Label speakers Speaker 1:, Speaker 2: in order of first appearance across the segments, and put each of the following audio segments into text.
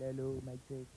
Speaker 1: Hello, mic check.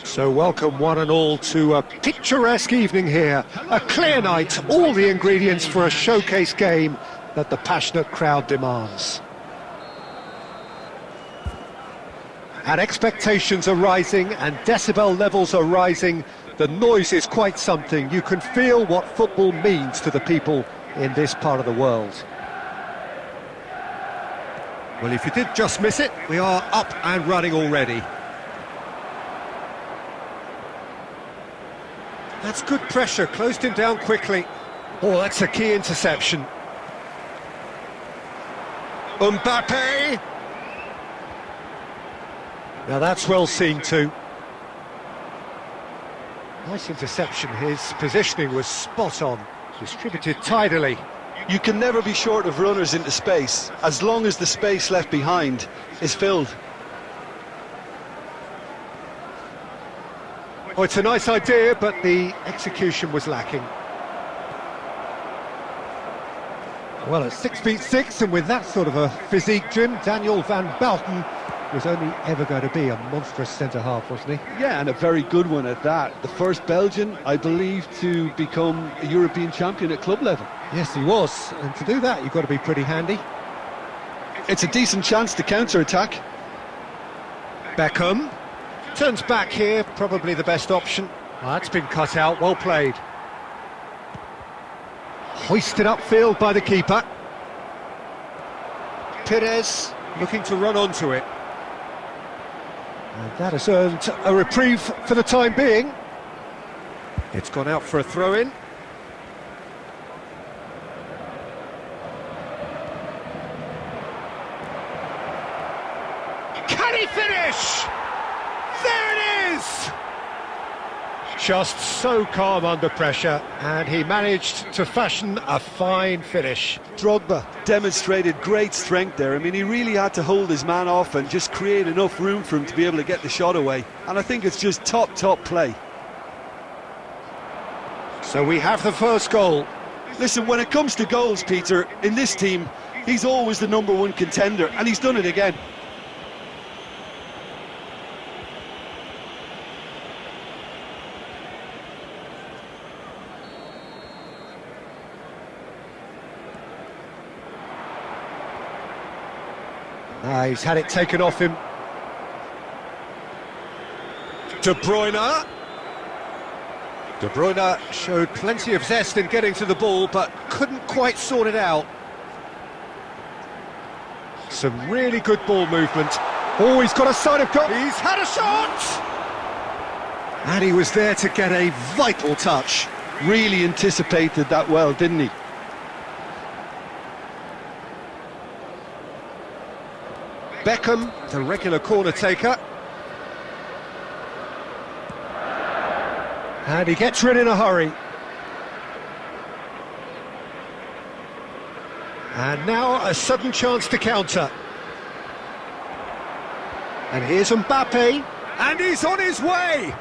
Speaker 2: So welcome one and all to a picturesque evening here, a clear night, all the ingredients for a showcase game that the passionate crowd demands. And expectations are rising and decibel levels are rising. The noise is quite something. You can feel what football means to the people in this part of the world. Well, if you did just miss it, we are up and running already. That's good pressure, closed him down quickly. Oh, that's a key interception. Mbappe! Now that's well seen too. Nice interception, his positioning was spot on, distributed tidily.
Speaker 3: You can never be short of runners into space, as long as the space left behind is filled.
Speaker 2: Oh, it's a nice idea, but the execution was lacking. Well, at 6'6", and with that sort of a physique, Jim, Daniel van Belten was only ever going to be a monstrous centre-half, wasn't he?
Speaker 3: Yeah, and a very good one at that. The first Belgian, I believe, to become a European champion at club level.
Speaker 2: Yes, he was, and to do that, you've got to be pretty handy.
Speaker 3: It's a decent chance to counter-attack.
Speaker 2: Beckham turns back here, probably the best option. Oh, that's been cut out, well played. Hoisted upfield by the keeper. Perez looking to run onto it. And that has earned a reprieve for the time being. It's gone out for a throw-in. Can he finish? There it is! Just so calm under pressure, and he managed to fashion a fine finish.
Speaker 3: Drogba demonstrated great strength there. I mean, he really had to hold his man off and just create enough room for him to be able to get the shot away. And I think it's just top play.
Speaker 2: So we have the first goal.
Speaker 3: Listen, when it comes to goals, Peter, in this team, He's always the #1 contender, and he's done it again.
Speaker 2: He's had it taken off him. De Bruyne. De Bruyne showed plenty of zest in getting to the ball, but couldn't quite sort it out. Some really good ball movement. Oh, he's got a side of goal. He's had a shot! And he was there to get a vital touch.
Speaker 3: Really anticipated that well, didn't he?
Speaker 2: Beckham, the regular corner taker. And he gets rid in a hurry. And now a sudden chance to counter. And here's Mbappe, and he's on his way!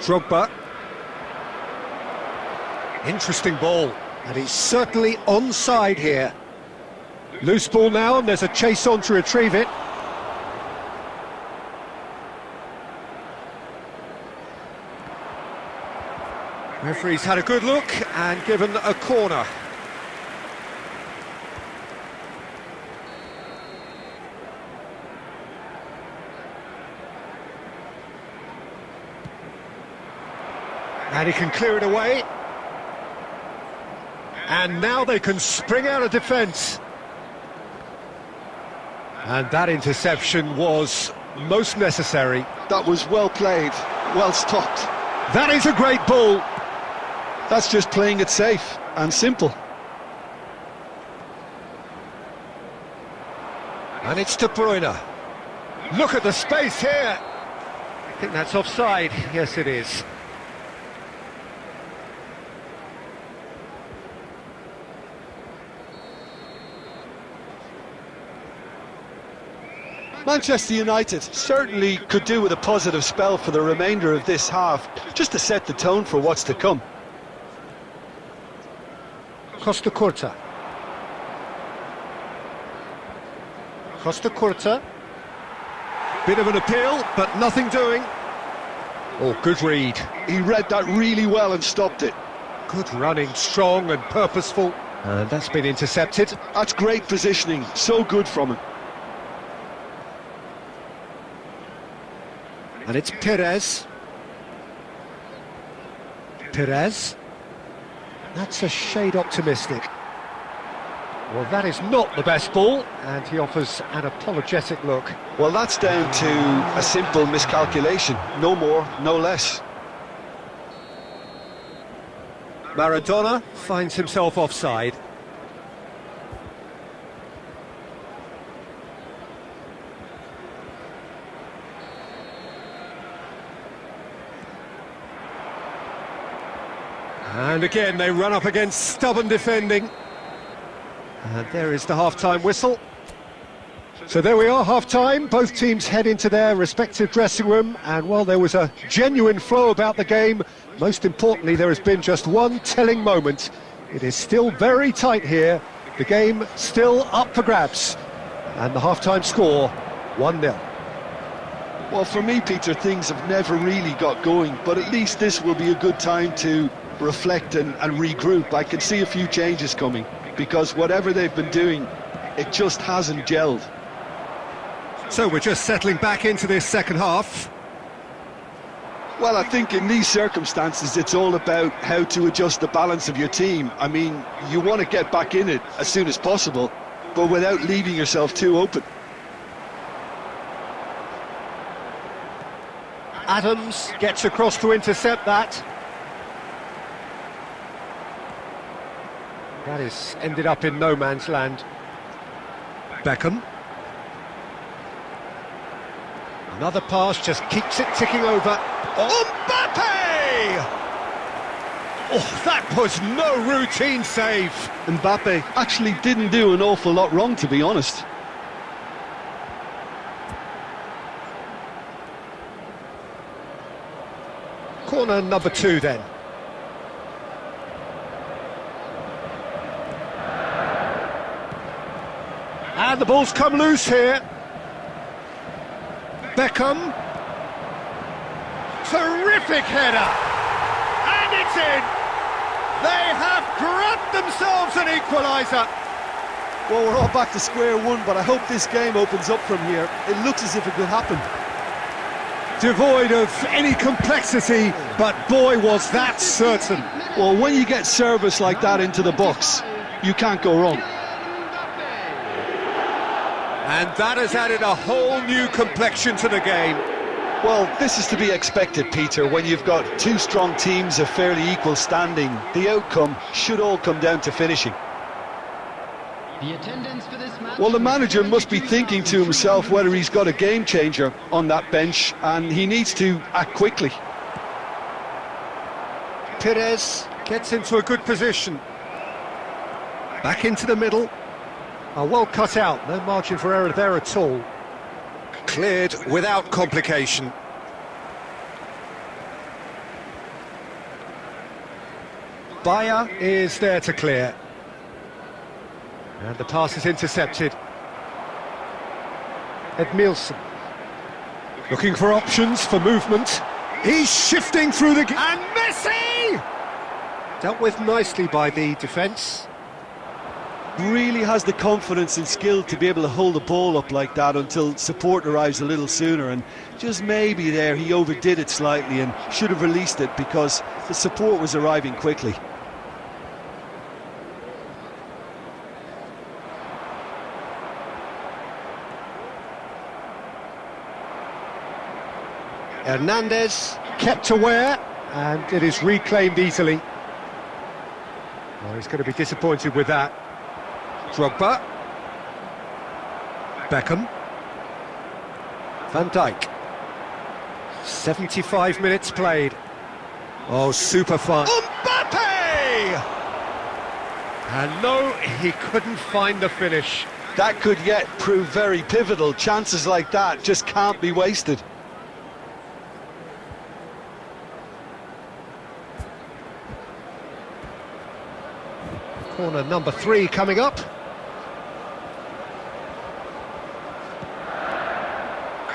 Speaker 2: Drogba. Interesting ball, and he's certainly onside here. Loose ball now, and there's a chase on to retrieve it. Referee's had a good look and given a corner. And he can clear it away. And now they can spring out of defence. And that interception was most necessary.
Speaker 3: That was well played, well stopped.
Speaker 2: That is a great ball.
Speaker 3: That's just playing it safe and simple.
Speaker 2: And it's De Bruyne. Look at the space here. I think that's offside. Yes, it is.
Speaker 3: Manchester United certainly could do with a positive spell for the remainder of this half, just to set the tone for what's to come.
Speaker 2: Costa Curta. Costa Curta. Bit of an appeal, but nothing doing. Oh, good read.
Speaker 3: He read that really well and stopped it.
Speaker 2: Good running, strong and purposeful. And that's been intercepted.
Speaker 3: That's great positioning, so good from him.
Speaker 2: And it's Perez. Perez. That's a shade optimistic. Well, that is not the best ball, and he offers an apologetic look.
Speaker 3: Well, that's down to a simple miscalculation. No more, no less.
Speaker 2: Maradona finds himself offside. And again, they run up against stubborn defending. And there is the half-time whistle. So there we are, half-time. Both teams head into their respective dressing room. And while there was a genuine flow about the game, most importantly, there has been just one telling moment. It is still very tight here. The game still up for grabs. And the half-time score, 1-0.
Speaker 3: Well, for me, Peter, things have never really got going. But at least this will be a good time to reflect and regroup. I can see a few changes coming, because whatever they've been doing, it just hasn't gelled.
Speaker 2: So we're just settling back into this second half.
Speaker 3: Well, I think in these circumstances it's all about how to adjust the balance of your team. I mean, you want to get back in it as soon as possible, but without leaving yourself too open.
Speaker 2: Adams gets across to intercept that. That has ended up in no man's land. Beckham. Another pass just keeps it ticking over. Oh, Mbappe! Oh, that was no routine save.
Speaker 3: Mbappe actually didn't do an awful lot wrong, to be honest.
Speaker 2: Corner number 2 then. And the ball's come loose here. Beckham. Terrific header. And it's in. They have grabbed themselves an equaliser.
Speaker 3: Well, we're all back to square one, but I hope this game opens up from here. It looks as if it could happen.
Speaker 2: Devoid of any complexity, but boy was that certain.
Speaker 3: Well, when you get service like that into the box, you can't go wrong.
Speaker 2: And that has added a whole new complexion to the game.
Speaker 3: Well, this is to be expected, Peter. When you've got two strong teams of fairly equal standing, the outcome should all come down to finishing. Well, the manager must be thinking to himself whether he's got a game changer on that bench, and he needs to act quickly.
Speaker 2: Perez gets into a good position. Back into the middle. Well cut out, no margin for error there at all. Cleared without complication. Bayer is there to clear. And the pass is intercepted. Edmilson. Looking for options for movement. He's shifting through the... And Messi! Dealt with nicely by the defence.
Speaker 3: Really has the confidence and skill to be able to hold the ball up like that until support arrives a little sooner, and just maybe there he overdid it slightly and should have released it because the support was arriving quickly.
Speaker 2: Hernandez kept aware, and it is reclaimed easily. Well, he's going to be disappointed with that. Drogba. Beckham. Van Dijk. 75 minutes played. Oh, super fun. Mbappe! And no, he couldn't find the finish.
Speaker 3: That could yet prove very pivotal. Chances like that just can't be wasted.
Speaker 2: Corner number 3 coming up.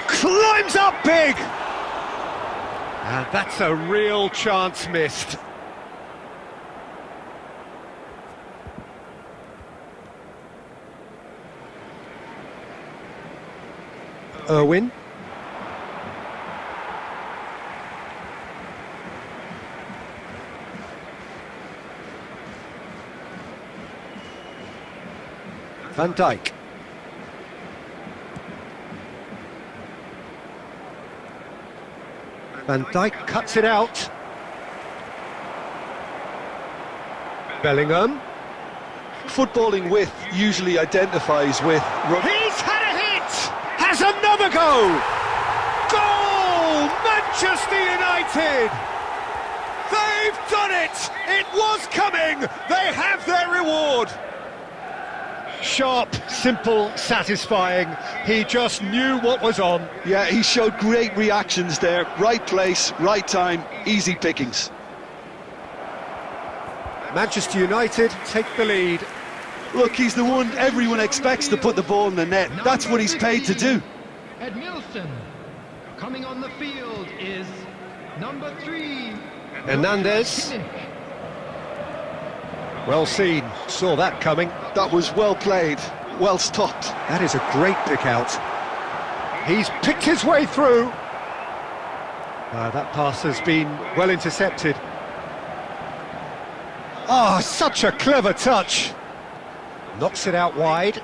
Speaker 2: Climbs up big! And that's a real chance missed. Irwin. Van Dijk. Van Dijk cuts it out. Bellingham.
Speaker 3: Footballing width usually identifies with...
Speaker 2: He's had a hit! Has another go! Goal! Manchester United! They've done it! It was coming! They have their reward! Sharp, simple, satisfying. He just knew what was on.
Speaker 3: Yeah, he showed great reactions there. Right place, right time, easy pickings.
Speaker 2: Manchester United take the lead.
Speaker 3: Look, he's the one everyone expects to put the ball in the net. That's what he's paid to do.
Speaker 1: Edmilson. Coming on the field is number 3.
Speaker 2: Hernandez. Well seen, saw that coming.
Speaker 3: That was well played, well stopped.
Speaker 2: That is a great pick out. He's picked his way through. That pass has been well intercepted. Oh, such a clever touch. Knocks it out wide.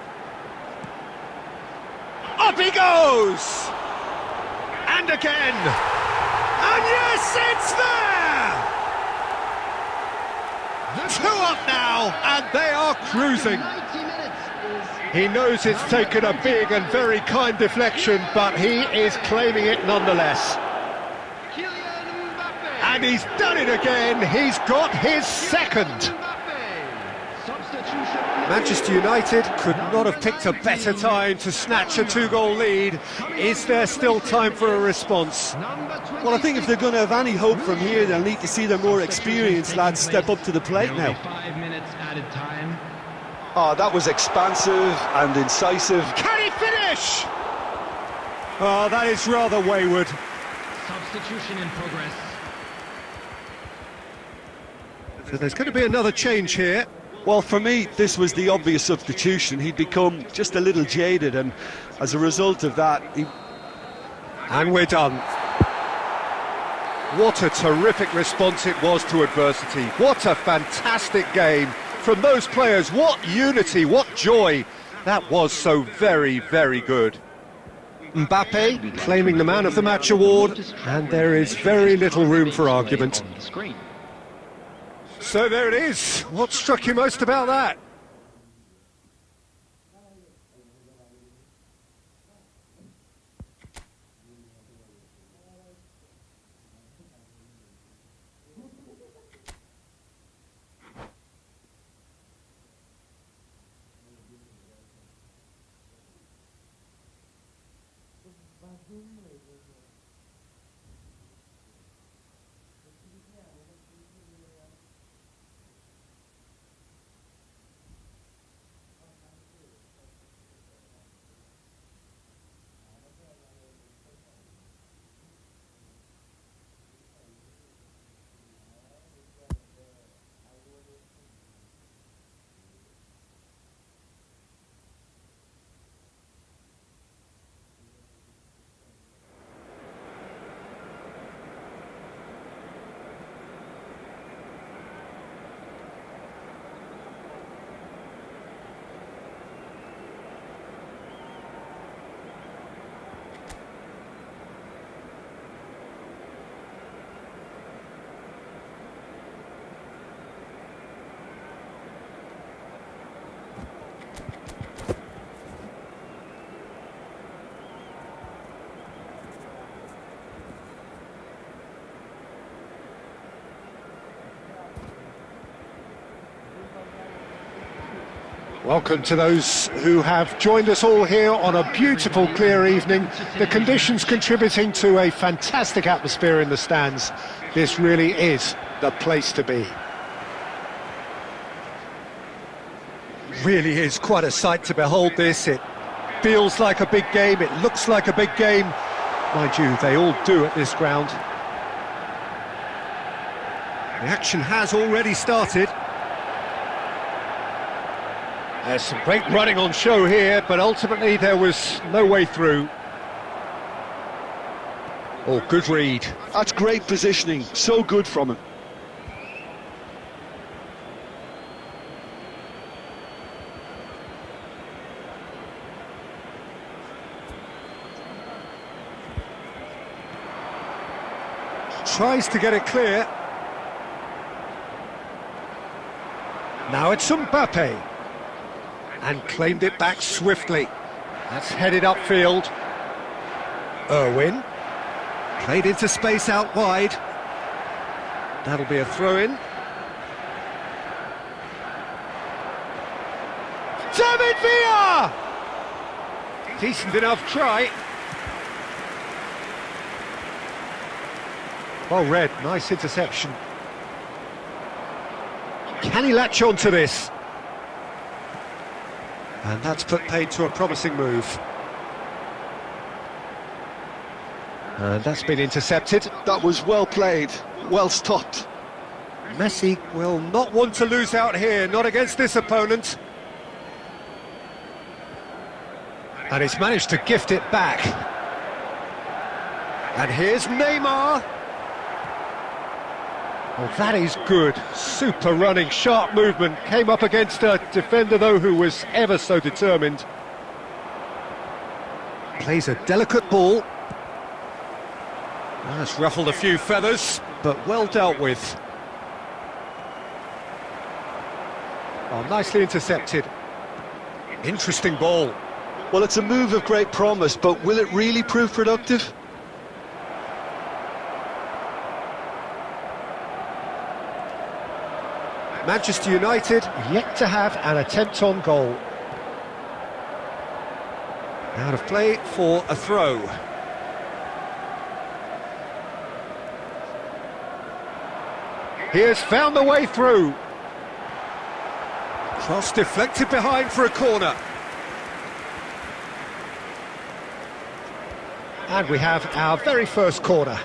Speaker 2: Up he goes! And again! And yes, it's there! 2 up now, and they are cruising. He knows it's taken a big and very kind deflection, but he is claiming it nonetheless. And he's done it again, he's got his second. Manchester United could not have picked a better time to snatch a 2-goal lead. Is there still time for a response?
Speaker 3: Well, I think if they're going to have any hope from here, they'll need to see their more experienced lads step up to the plate now.
Speaker 1: 5 minutes added time.
Speaker 3: Oh, that was expansive and incisive.
Speaker 2: Can he finish? Oh, that is rather wayward.
Speaker 1: Substitution in progress.
Speaker 2: So there's going to be another change here.
Speaker 3: Well, for me, this was the obvious substitution. He'd become just a little jaded, and as a result of that,
Speaker 2: And we're done. What a terrific response it was to adversity. What a fantastic game from those players. What unity, what joy. That was so very, very good. Mbappe claiming the Man of the Match award, and there is very little room for argument. So there it is. What struck you most about that? Welcome to those who have joined us all here on a beautiful, clear evening. The conditions contributing to a fantastic atmosphere in the stands. This really is the place to be. Really is quite a sight to behold this. It feels like a big game, it looks like a big game. Mind you, they all do at this ground. The action has already started. There's some great running on show here, but ultimately there was no way through. Oh, good read.
Speaker 3: That's great positioning, so good from him.
Speaker 2: Tries to get it clear. Now it's Mbappe. And claimed it back swiftly. That's headed upfield. Irwin. Played into space out wide. That'll be a throw-in. David Villa! Decent enough try. Well read, nice interception. Can he latch on to this? And that's put paid to a promising move. And that's been intercepted.
Speaker 3: That was well played, well stopped.
Speaker 2: Messi will not want to lose out here, not against this opponent. And he's managed to gift it back. And here's Neymar. Well, that is good. Super running, sharp movement. Came up against a defender, though, who was ever so determined. Plays a delicate ball. That's ruffled a few feathers, but well dealt with. Oh, nicely intercepted. Interesting ball.
Speaker 3: Well, it's a move of great promise, but will it really prove productive?
Speaker 2: Manchester United yet to have an attempt on goal. Out of play for a throw. He has found the way through. Cross deflected behind for a corner. And we have our very first corner.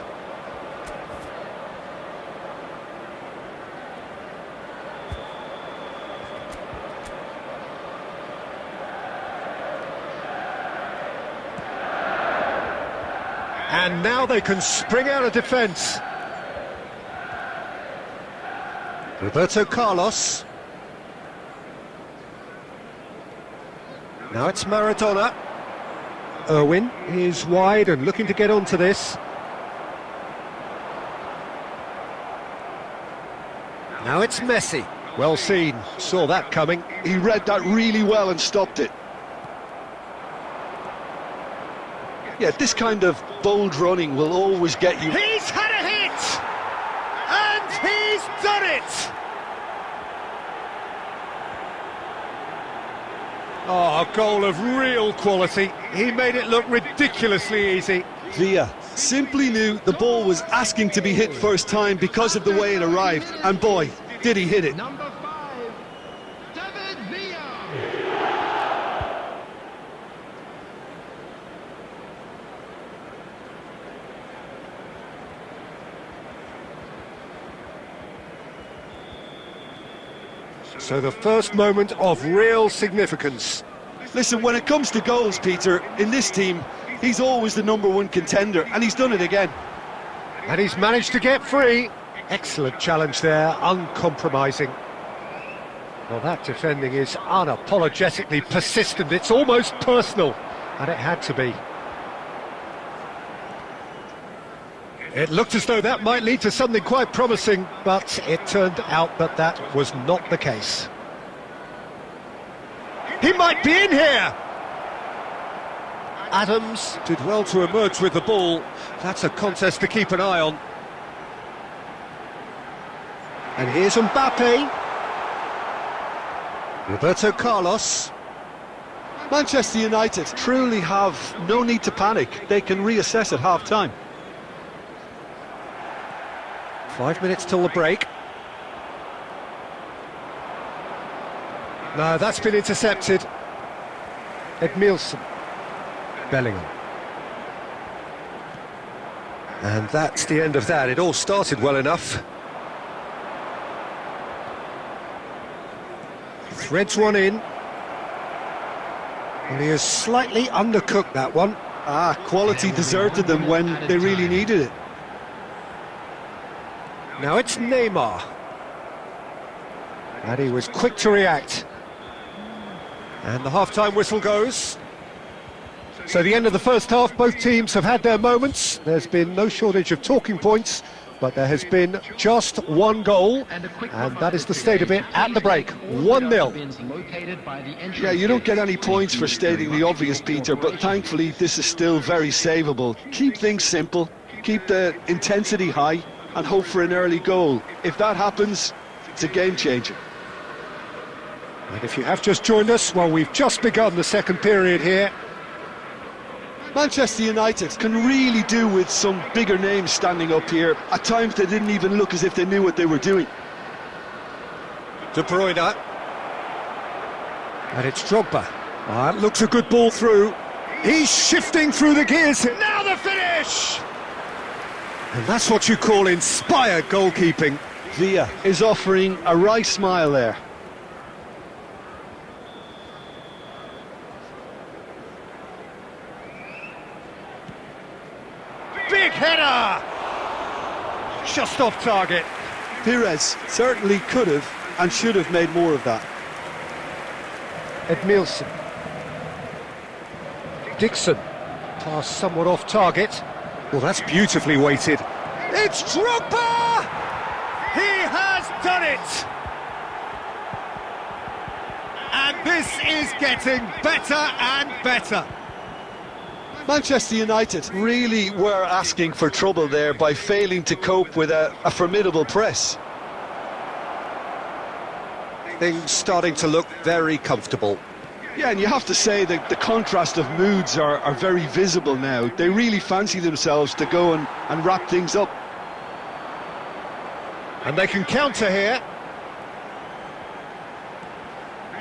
Speaker 2: And now they can spring out of defence. Roberto Carlos. Now it's Maradona. Irwin is wide and looking to get onto this. Now it's Messi. Well seen, saw that coming.
Speaker 3: He read that really well and stopped it. Yeah, this kind of bold running will always get you.
Speaker 2: He's had a hit! And he's done it! Oh, a goal of real quality. He made it look ridiculously easy.
Speaker 3: Villa simply knew the ball was asking to be hit first time because of the way it arrived. And boy, did he hit it.
Speaker 1: Number 5, David Villa.
Speaker 2: So the first moment of real significance.
Speaker 3: Listen, when it comes to goals, Peter, in this team, he's always the #1 contender, and he's done it again.
Speaker 2: And he's managed to get free. Excellent challenge there, uncompromising. Well, that defending is unapologetically persistent. It's almost personal, and it had to be. It looked as though that might lead to something quite promising, but it turned out that that was not the case. He might be in here! Adams did well to emerge with the ball. That's a contest to keep an eye on. And here's Mbappe. Roberto Carlos.
Speaker 3: Manchester United truly have no need to panic. They can reassess at half-time.
Speaker 2: 5 minutes till the break. No, that's been intercepted. Edmilson. Bellingham. And that's the end of that. It all started well enough. Threads one in. And he has slightly undercooked that one.
Speaker 3: Quality deserted them when they really needed it.
Speaker 2: Now it's Neymar. And he was quick to react. And the half-time whistle goes. So the end of the first half, both teams have had their moments. There's been no shortage of talking points, but there has been just one goal, and that is the state of it at the break. 1-0.
Speaker 3: Yeah, you don't get any points for stating the obvious, Peter, but thankfully this is still very savable. Keep things simple, keep the intensity high, and hope for an early goal. If that happens, it's a game changer.
Speaker 2: And if you have just joined us, well, we've just begun the second period here.
Speaker 3: Manchester United can really do with some bigger names standing up here. At times they didn't even look as if they knew what they were doing.
Speaker 2: De Bruyne. And it's Drogba. That looks a good ball through. He's shifting through the gears. Now the finish! And that's what you call inspired goalkeeping.
Speaker 3: Villa is offering a wry smile there.
Speaker 2: Big header! Just off target.
Speaker 3: Pires certainly could have and should have made more of that.
Speaker 2: Edmilson. Dixon. Pass somewhat off target. Well, that's beautifully weighted. It's Drogba! He has done it! And this is getting better and better.
Speaker 3: Manchester United really were asking for trouble there by failing to cope with a formidable press.
Speaker 2: Things starting to look very comfortable.
Speaker 3: Yeah, and you have to say that the contrast of moods are very visible now. They really fancy themselves to go and wrap things up.
Speaker 2: And they can counter here.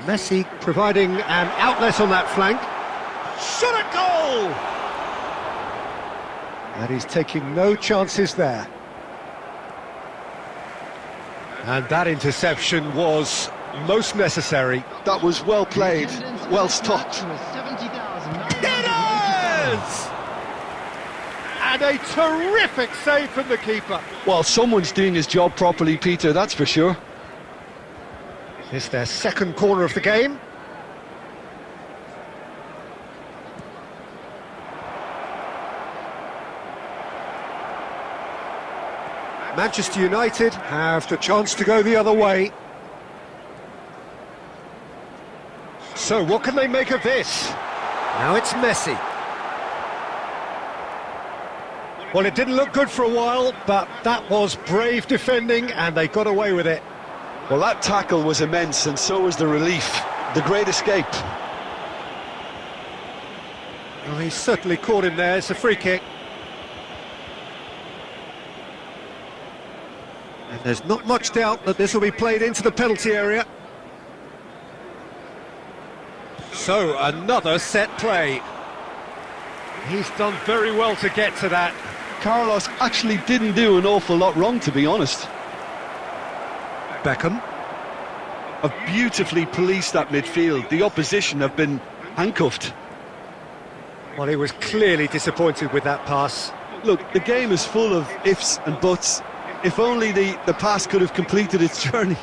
Speaker 2: Messi providing an outlet on that flank. Shot a goal! And he's taking no chances there. And that interception was most necessary.
Speaker 3: That was well played, well stopped.
Speaker 2: It is! And a terrific save from the keeper.
Speaker 3: Well, someone's doing his job properly, Peter, that's for sure.
Speaker 2: It's their second corner of the game. Manchester United have the chance to go the other way. So what can they make of this? Now it's Messi. Well, it didn't look good for a while, but that was brave defending and they got away with it.
Speaker 3: Well, that tackle was immense, and so was the relief. The great escape.
Speaker 2: Well, he certainly caught him there. It's a free kick. And there's not much doubt that this will be played into the penalty area. So, another set play. He's done very well to get to that.
Speaker 3: Carlos actually didn't do an awful lot wrong, to be honest.
Speaker 2: Beckham.
Speaker 3: Have beautifully policed that midfield. The opposition have been handcuffed.
Speaker 2: Well, he was clearly disappointed with that pass.
Speaker 3: Look, the game is full of ifs and buts. If only the pass could have completed its journey.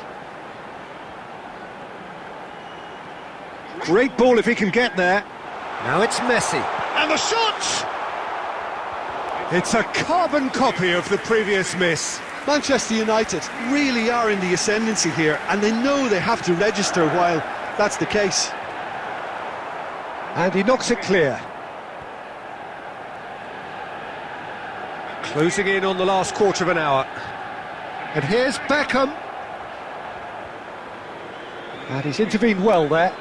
Speaker 2: Great ball if he can get there. Now it's Messi. And the shot! It's a carbon copy of the previous miss.
Speaker 3: Manchester United really are in the ascendancy here, and they know they have to register while that's the case.
Speaker 2: And he knocks it clear. Closing in on the last quarter of an hour. And here's Beckham. And he's intervened well there.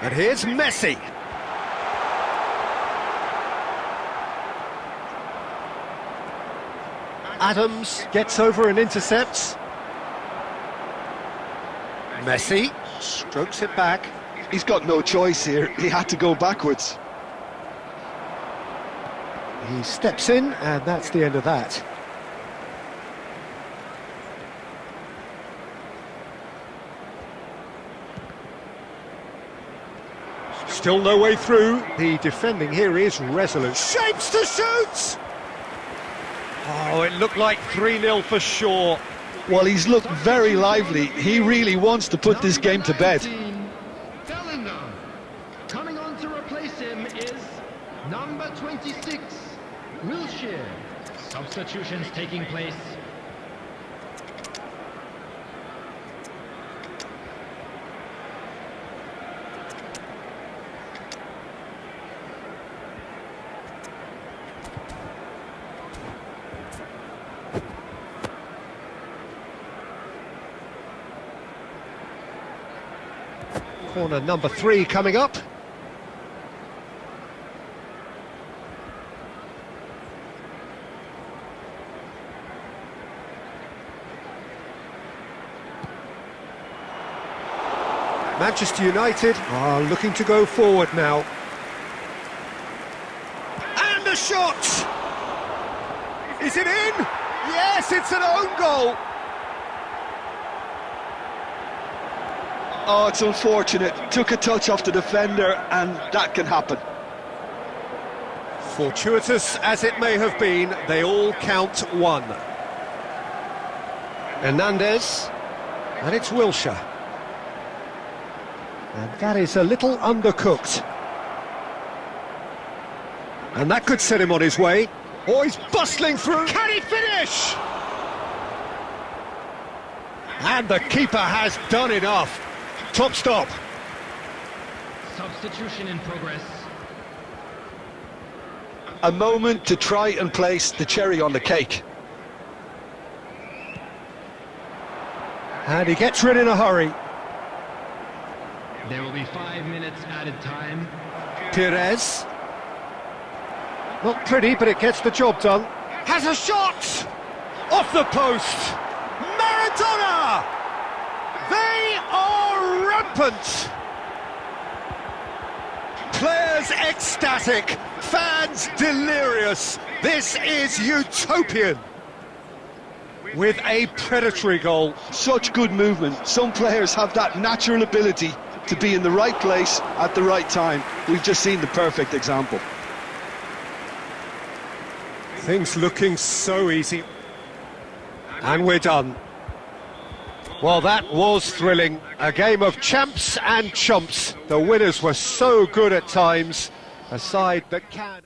Speaker 2: And here's Messi. Adams gets over and intercepts. Messi strokes it back.
Speaker 3: He's got no choice here. He had to go backwards.
Speaker 2: He steps in, and that's the end of that. Still no way through. The defending here is resolute. Shapes to shoot! Oh, it looked like 3-0 for sure.
Speaker 3: Well, he's looked very lively. He really wants to put this game to bed.
Speaker 1: Bellingham. Coming on to replace him is number 26, Wilshere. Substitutions taking place.
Speaker 2: Corner number 3 coming up. Manchester United are looking to go forward now. And a shot! Is it in? Yes, it's an own goal!
Speaker 3: Oh, it's unfortunate. Took a touch off the defender, and that can happen.
Speaker 2: Fortuitous as it may have been, they all count one. Hernandez, and it's Wilshere. And that is a little undercooked. And that could set him on his way. Oh, he's bustling through. Can he finish? And the keeper has done enough. Top stop.
Speaker 1: Substitution in progress.
Speaker 3: A moment to try and place the cherry on the cake.
Speaker 2: And he gets rid in a hurry.
Speaker 1: There will be 5 minutes added time.
Speaker 2: Perez. Not pretty, but it gets the job done. Has a shot! Off the post! Maradona! They rampant. Players ecstatic, fans delirious. This is utopian. With a predatory goal.
Speaker 3: Such good movement. Some players have that natural ability to be in the right place at the right time. We've just seen the perfect example.
Speaker 2: Things looking so easy. And we're done. Well, that was thrilling. A game of champs and chumps. The winners were so good at times. A side that can...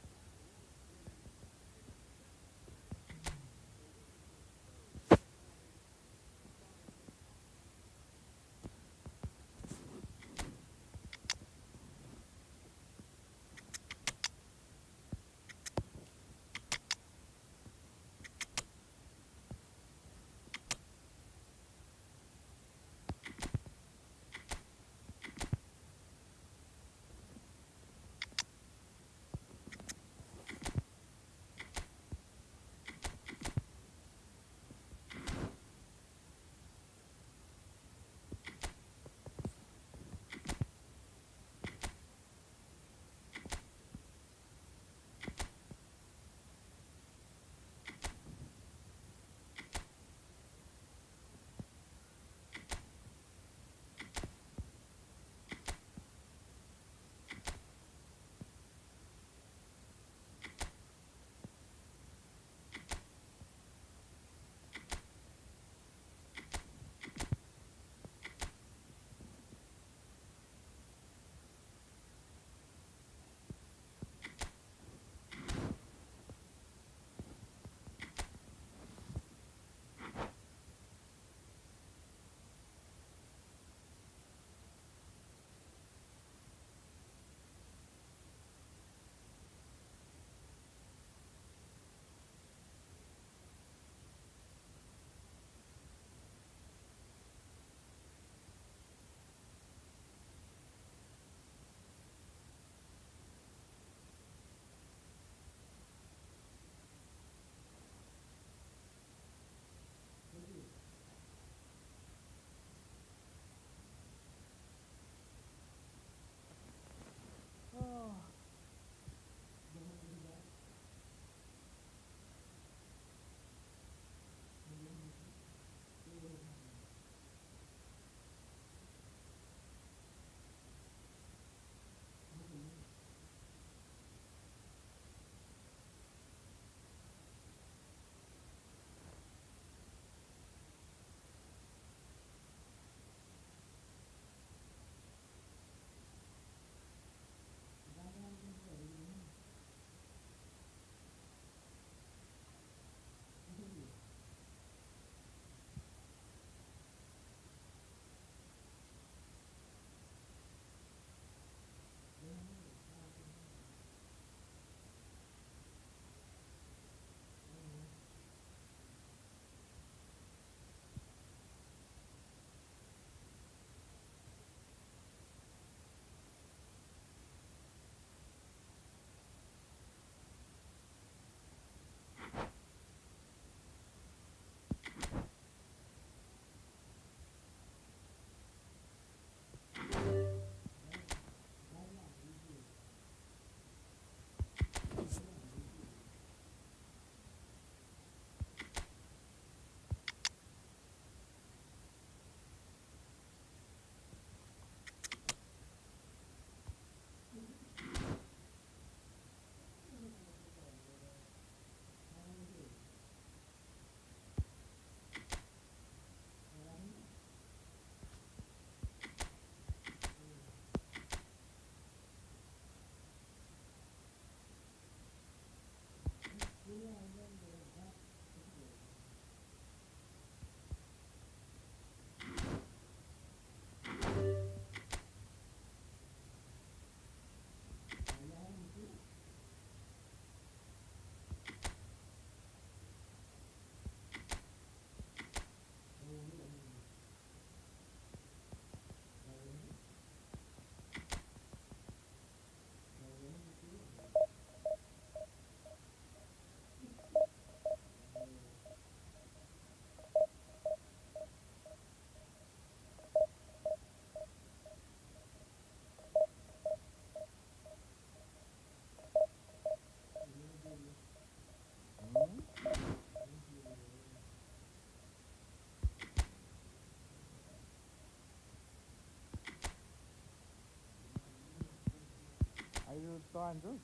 Speaker 4: Está Andrew?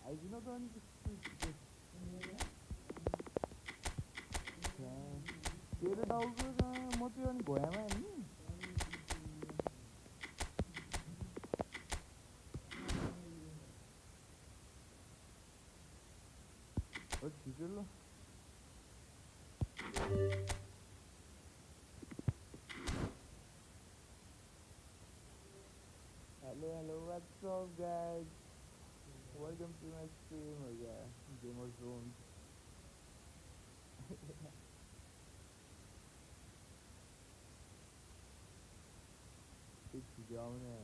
Speaker 4: Aí não tô indo. Tira da uga motivando goiama ni. O título. Hello, what's up, guys? Welcome to my stream, Game of Thrones. It's down there,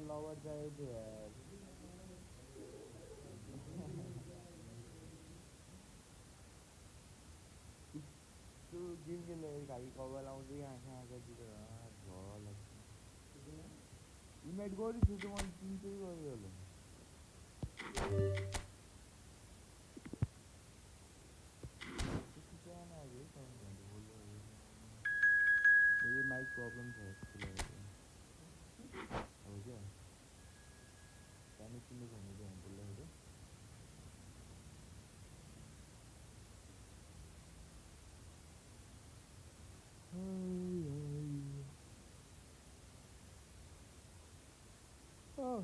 Speaker 4: lower side here. To give you like I cover out the answer you might go to the one team to go. Maybe my problems are oh.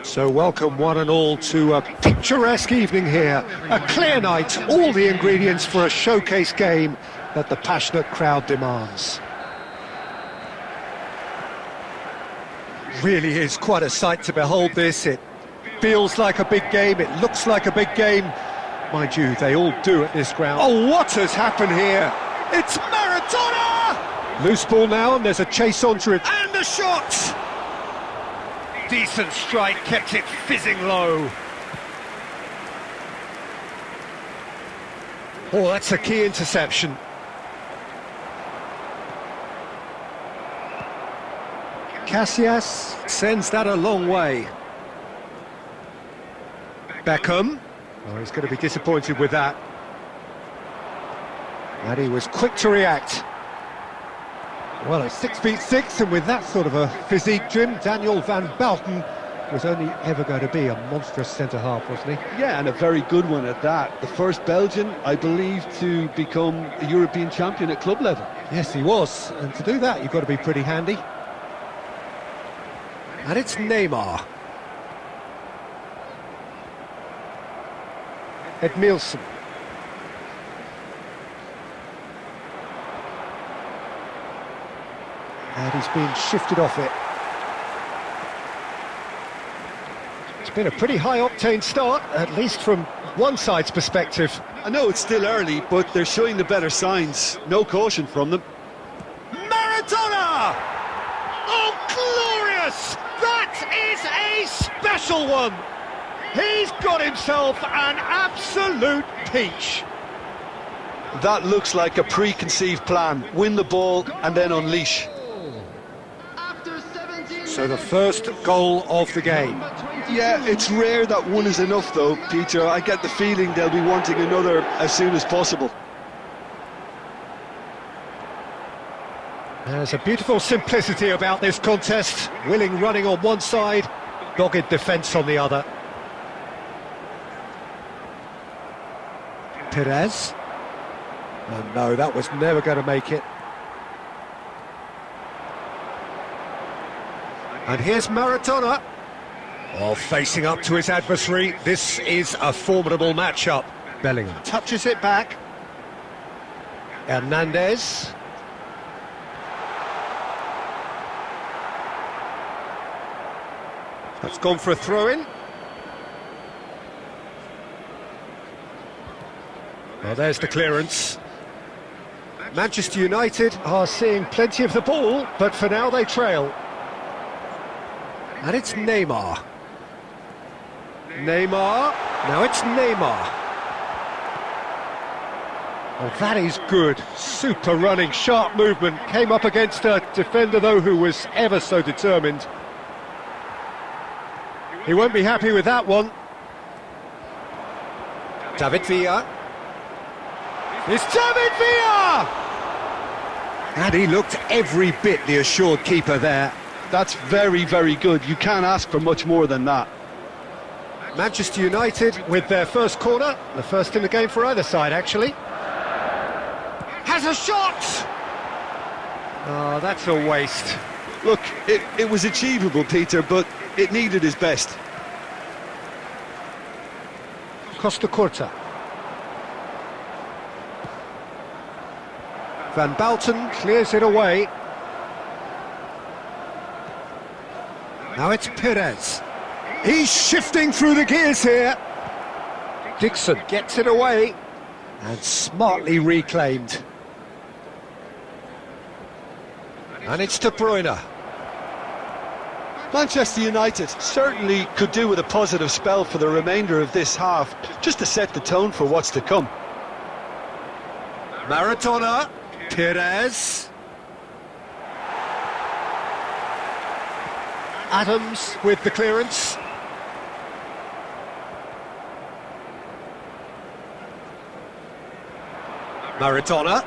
Speaker 2: So welcome one and all to a picturesque evening here, a clear night, all the ingredients for a showcase game that the passionate crowd demands. Really is quite a sight to behold this. It feels like a big game, it looks like a big game. Mind you, they all do at this ground. Oh, what has happened here? It's Maradona! Loose ball now, and there's a chase onto it. And the shot! Decent strike, kept it fizzing low. Oh, that's a key interception. Casillas sends that a long way. Beckham. Oh, he's going to be disappointed with that. And he was quick to react. Well, at 6'6", and with that sort of a physique, Jim, Daniel van Bouten was only ever going to be a monstrous centre-half, wasn't he?
Speaker 3: Yeah, and a very good one at that. The first Belgian, I believe, to become a European champion at club level.
Speaker 2: Yes, he was, and to do that, you've got to be pretty handy. And it's Neymar. Edmilson. And he's been shifted off it. It's been a pretty high-octane start, at least from one side's perspective.
Speaker 3: I know it's still early, but they're showing the better signs. No caution from them.
Speaker 2: Maradona! Oh, glorious! That is a special one! He's got himself an absolute peach.
Speaker 3: That looks like a preconceived plan. Win the ball and then unleash.
Speaker 2: So the first goal of the game.
Speaker 3: Yeah, it's rare that one is enough though, Peter. I get the feeling they'll be wanting another as soon as possible.
Speaker 2: There's a beautiful simplicity about this contest. Willing running on one side, Dogged defence on the other. Perez. Oh no, that was never going to make it. And here's Maradona. Oh, facing up to his adversary. This is a formidable matchup. Bellingham touches it back. Hernandez. That's gone for a throw-in. Well, there's the clearance. Manchester United are seeing plenty of the ball, but for now they trail. And it's Neymar. Neymar. Now it's Neymar. Oh, that is good. Super running, sharp movement. Came up against a defender, though, who was ever so determined. He won't be happy with that one. David Villa. It's David Villa! And he looked every bit the assured keeper there.
Speaker 3: That's very, very good. You can't ask for much more than that.
Speaker 2: Manchester United with their first corner. The first in the game for either side, actually. Has a shot! Oh, that's a waste.
Speaker 3: Look, it was achievable, Peter, but it needed his best.
Speaker 2: Costa Curta. Van Balten clears it away. Now it's Perez. He's shifting through the gears here. Dixon gets it away and smartly reclaimed. And it's De Bruyne.
Speaker 3: Manchester United certainly could do with a positive spell for the remainder of this half, just to set the tone for what's to come.
Speaker 2: Maradona, Perez. Adams with the clearance. Maradona.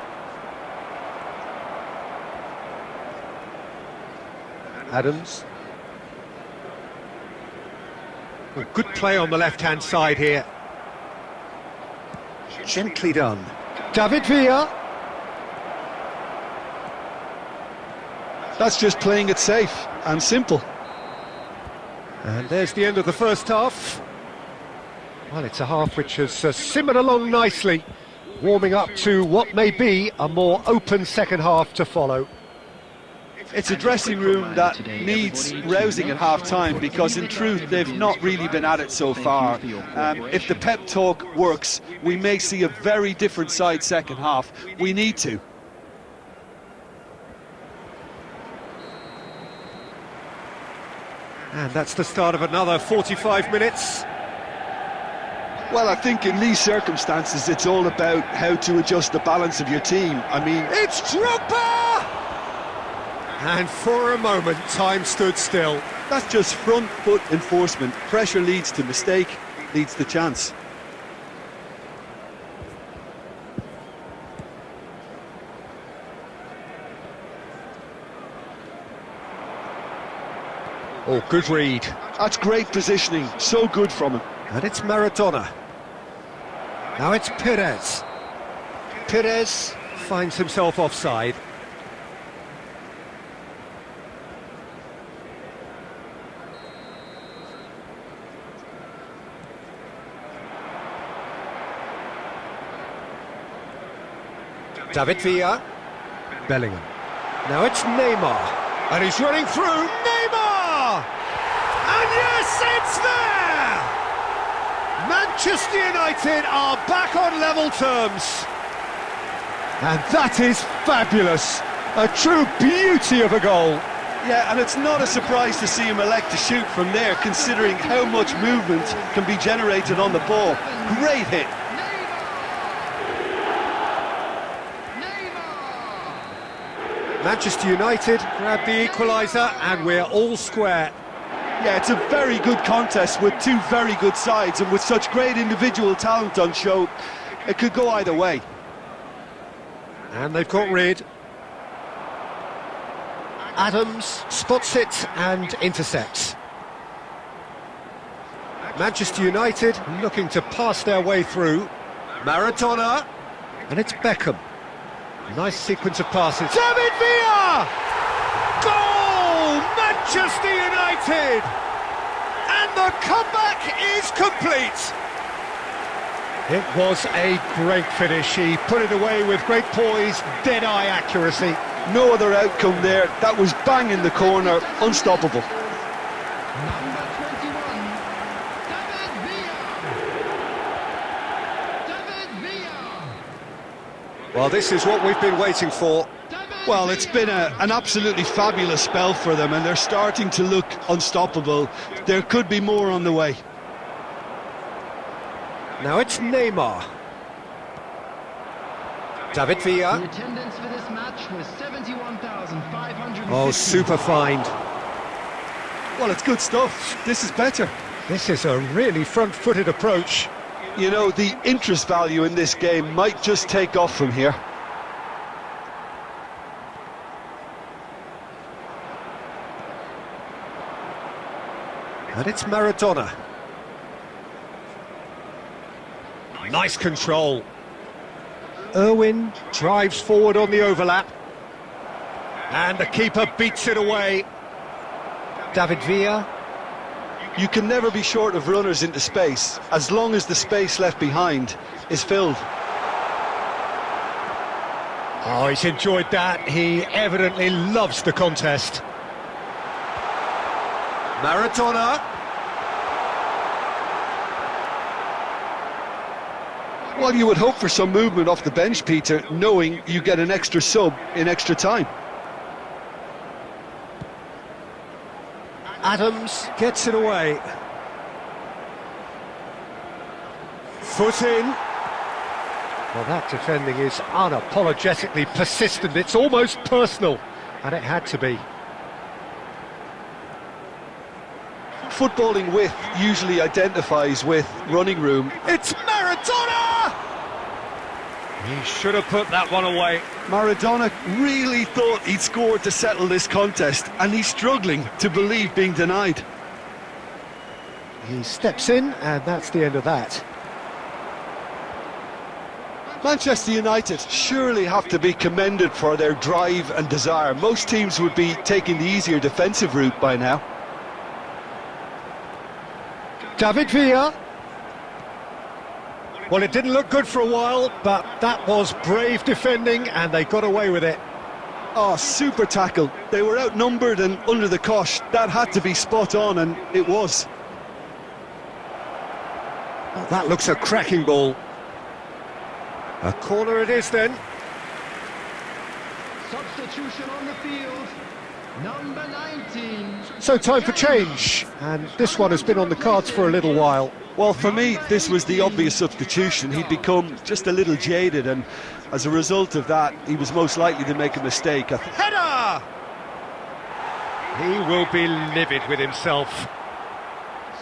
Speaker 2: Adams. Oh, good play on the left-hand side here. Gently done. David Villa.
Speaker 3: That's just playing it safe and simple.
Speaker 2: And there's the end of the first half. Well, it's a half which has simmered along nicely, warming up to what may be a more open second half to follow.
Speaker 3: It's a dressing room that needs rousing at half-time, because in truth they've not really been at it so far. If the pep talk works, we may see a very different side second half. We need to.
Speaker 2: And that's the start of another 45 minutes.
Speaker 3: Well, I think in these circumstances it's all about how to adjust the balance of your team. I mean,
Speaker 2: It's Drogba! And for a moment, time stood still.
Speaker 3: that's just front foot enforcement. Pressure leads to mistake, leads to chance.
Speaker 2: Oh, good read.
Speaker 3: That's great positioning, so good from him.
Speaker 2: And it's Maradona. Now it's Perez. Perez finds himself offside. David Villa. Bellingham. Now it's Neymar. And he's running through. Neymar! And yes, it's there! Manchester United are back on level terms. And that is fabulous. A true beauty of a goal.
Speaker 3: Yeah, and it's not a surprise to see him elect to shoot from there, considering how much movement can be generated on the ball. Great hit.
Speaker 2: Manchester United grab the equaliser and we're all square.
Speaker 3: Yeah, it's a very good contest with two very good sides, and with such great individual talent on show, it could go either way.
Speaker 2: And they've got rid. Adams spots it and intercepts. Manchester United looking to pass their way through. Maradona. And it's Beckham. Nice sequence of passes. David Villa! Goal! Manchester United! And the comeback is complete. It was a great finish. He put it away with great poise, dead-eye accuracy.
Speaker 3: No other outcome there. That was bang in the corner, unstoppable.
Speaker 1: Number 21, David Villa. David Villa.
Speaker 2: Well, this is what we've been waiting for.
Speaker 3: Well, it's been an absolutely fabulous spell for them, and they're starting to look unstoppable. There could be more on the way.
Speaker 2: Now it's Neymar. David Villa.
Speaker 1: The attendance for this match was 71,500.
Speaker 2: Oh, super find.
Speaker 3: Well, it's good stuff. This is better.
Speaker 2: This is a really front-footed approach.
Speaker 3: You know, the interest value in this game might just take off from here.
Speaker 2: And it's Maradona. Nice control. Irwin drives forward on the overlap. And the keeper beats it away. David Villa.
Speaker 3: You can never be short of runners into space, as long as the space left behind is filled.
Speaker 2: Oh, he's enjoyed that. He evidently loves the contest. Maradona.
Speaker 3: Well, you would hope for some movement off the bench, Peter, knowing you get an extra sub in extra time.
Speaker 2: Adams gets it away. Foot in. Well, that defending is unapologetically persistent. It's almost personal, and it had to be.
Speaker 3: Footballing width usually identifies with running room.
Speaker 2: It's Maradona! He should have put that one away.
Speaker 3: Maradona really thought he'd scored to settle this contest, and he's struggling to believe being denied.
Speaker 2: He steps in, and that's the end of that.
Speaker 3: Manchester United surely have to be commended for their drive and desire. Most teams would be taking the easier defensive route by now.
Speaker 2: David Villa. Well, it didn't look good for a while, but that was brave defending, and they got away with it.
Speaker 3: Oh, super tackle. They were outnumbered and under the cosh. That had to be spot on, and it was.
Speaker 2: Oh, that looks a cracking ball. A corner it is then.
Speaker 1: Substitution on the field. Number 19.
Speaker 2: So time for change, and this one has been on the cards for a little while.
Speaker 3: Well, for me, this was the obvious substitution. He'd become just a little jaded, and as a result of that, he was most likely to make a mistake.
Speaker 2: Header! He will be livid with himself.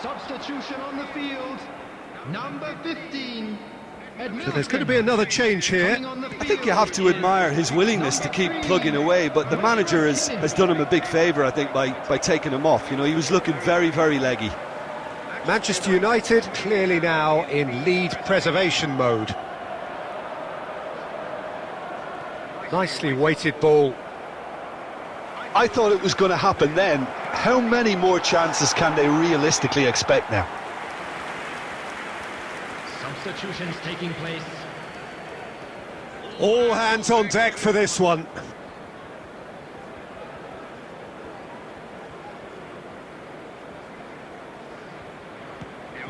Speaker 1: Substitution on the field. Number 15.
Speaker 2: So there's going to be another change here.
Speaker 3: I think you have to admire his willingness to keep plugging away, but the manager has done him a big favour, I think, by taking him off. You know, he was looking very, very leggy.
Speaker 2: Manchester United clearly now in lead preservation mode. Nicely weighted ball.
Speaker 3: I thought it was going to happen then. How many more chances can they realistically expect now?
Speaker 1: Substitutions taking place.
Speaker 2: All hands on deck for this one.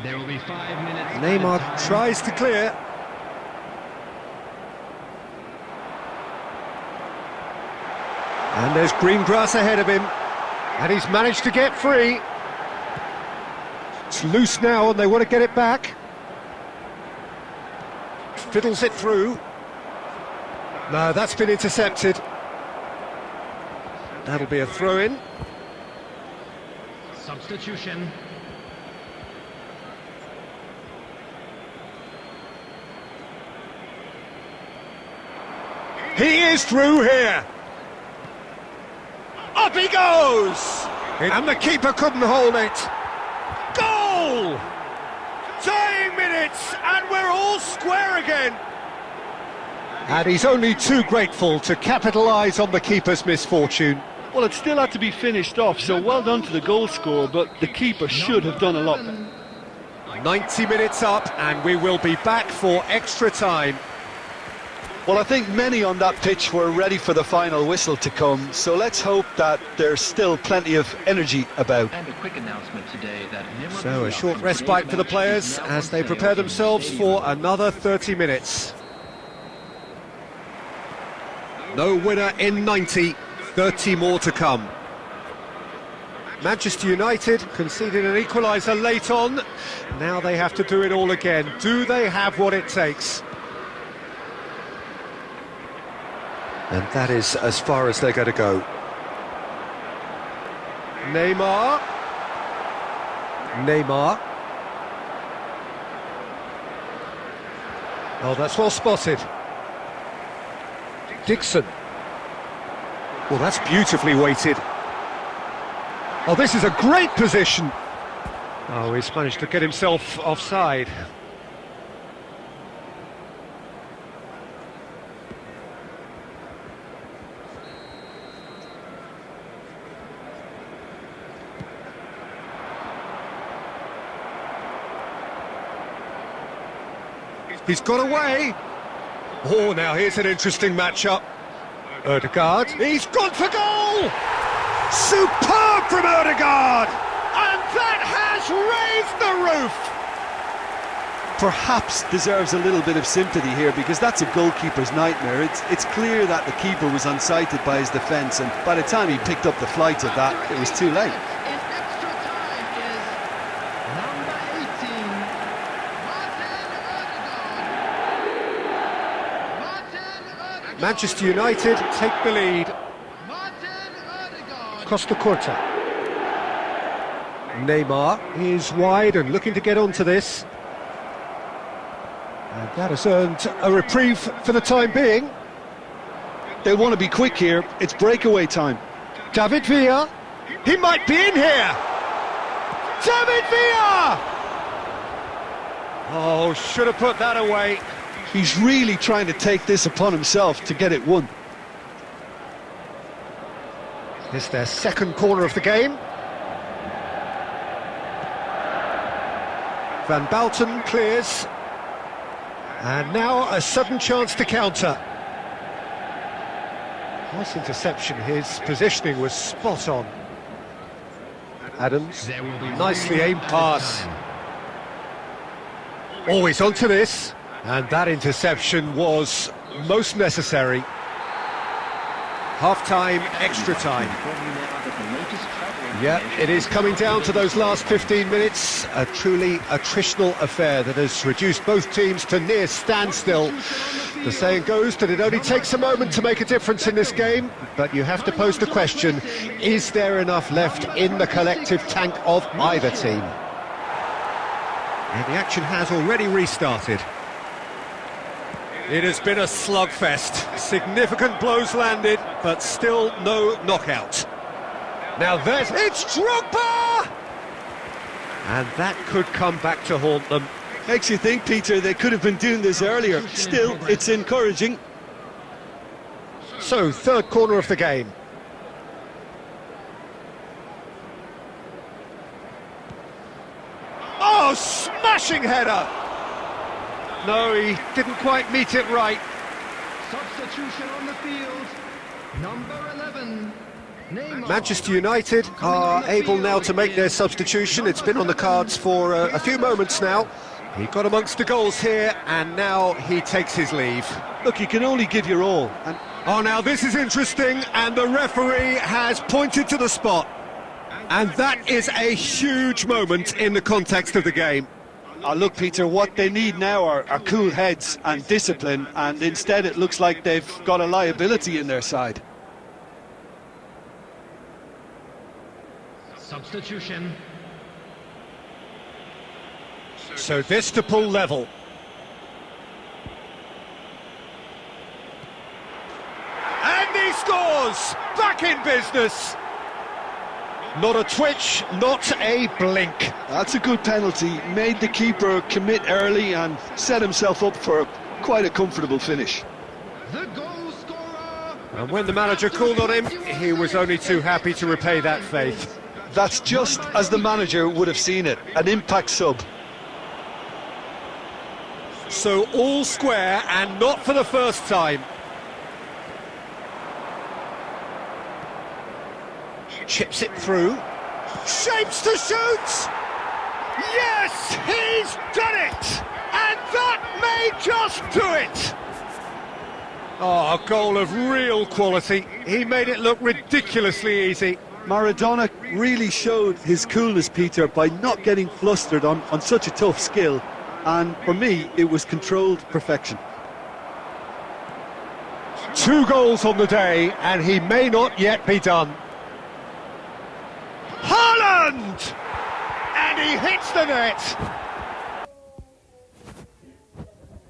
Speaker 1: There will be 5 minutes.
Speaker 2: Neymar tries to clear. And there's green grass ahead of him. And he's managed to get free. It's loose now and they want to get it back. Fiddles it through. No, that's been intercepted. That'll be a throw-in.
Speaker 1: Substitution.
Speaker 2: He is through here. Up he goes! And the keeper couldn't hold it. Goal! minutes and we're all square again. And he's only too grateful to capitalise on the keeper's misfortune.
Speaker 3: Well, it still had to be finished off, so well done to the goal scorer, but the keeper should have done a lot better.
Speaker 2: 90 minutes up and we will be back for extra time.
Speaker 3: Well, I think many on that pitch were ready for the final whistle to come, so let's hope that there's still plenty of energy about.
Speaker 5: And a quick announcement today that
Speaker 2: So a short respite for the players as they prepare themselves for another 30 minutes. No winner in 90, 30 more to come. Manchester United conceded an equaliser late on. Now they have to do it all again. Do they have what it takes? And that is as far as they're going to go. Neymar. Oh, that's well spotted. Dixon. Well, that's beautifully weighted. Oh, this is a great position. Oh, he's managed to get himself offside. He's got away. Oh, now here's an interesting matchup. Ødegaard. He's gone for goal! Superb from Ødegaard! And that has raised the roof!
Speaker 3: Perhaps deserves a little bit of sympathy here, because that's a goalkeeper's nightmare. It's clear that the keeper was unsighted by his defence, and by the time he picked up the flight of that, it was too late.
Speaker 1: In extra time is number 18, Martin Ødegaard.
Speaker 2: Manchester United take the lead.
Speaker 1: Martin Ødegaard.
Speaker 2: Costa Curta. Neymar is wide and looking to get onto this. And that has earned a reprieve for the time being.
Speaker 3: They want to be quick here. It's breakaway time.
Speaker 2: David Villa. He might be in here. David Villa! Oh, should have put that away.
Speaker 3: He's really trying to take this upon himself to get it won.
Speaker 2: It's their second corner of the game. Van Balten clears. And now a sudden chance to counter. Nice interception, his positioning was spot on. Adams, nicely aimed pass. Always onto this, and that interception was most necessary. Half-time, extra time. Yeah, it is coming down to those last 15 minutes. A truly attritional affair that has reduced both teams to near standstill. The saying goes that it only takes a moment to make a difference in this game, but you have to pose the question, is there enough left in the collective tank of either team? And the action has already restarted. It has been a slugfest. Significant blows landed, but still no knockout. Now it's Drogba! And that could come back to haunt them.
Speaker 3: Makes you think, Peter, they could have been doing this earlier. Still, it's encouraging.
Speaker 2: So, third corner of the game. Oh, smashing header! No, he didn't quite meet it right.
Speaker 1: Substitution on the field, number 11, Neymar.
Speaker 2: Manchester United are able now to make their substitution. It's been on the cards for a few moments now. He got amongst the goals here, and now he takes his leave.
Speaker 3: Look, you can only give your all. And
Speaker 2: oh, now this is interesting, and the referee has pointed to the spot. And that is a huge moment in the context of the game.
Speaker 3: look, Peter, what they need now are cool heads and discipline, and instead it looks like they've got a liability in their side.
Speaker 1: Substitution.
Speaker 2: So this to pull level. And he scores! Back in business! Not a twitch, not a blink.
Speaker 3: That's a good penalty. Made the keeper commit early and set himself up for quite a comfortable finish.
Speaker 1: The goal scorer.
Speaker 2: And when the manager called on him, he was only too happy to repay that faith.
Speaker 3: That's just as the manager would have seen it, an impact sub.
Speaker 2: So all square, and not for the first time. Chips it through. Shapes to shoot! Yes, he's done it! And that may just do it! Oh, a goal of real quality. He made it look ridiculously easy.
Speaker 3: Maradona really showed his coolness, Peter, by not getting flustered on such a tough skill. And for me, it was controlled perfection.
Speaker 2: 2 goals on the day, and he may not yet be done. Haaland! And he hits the net!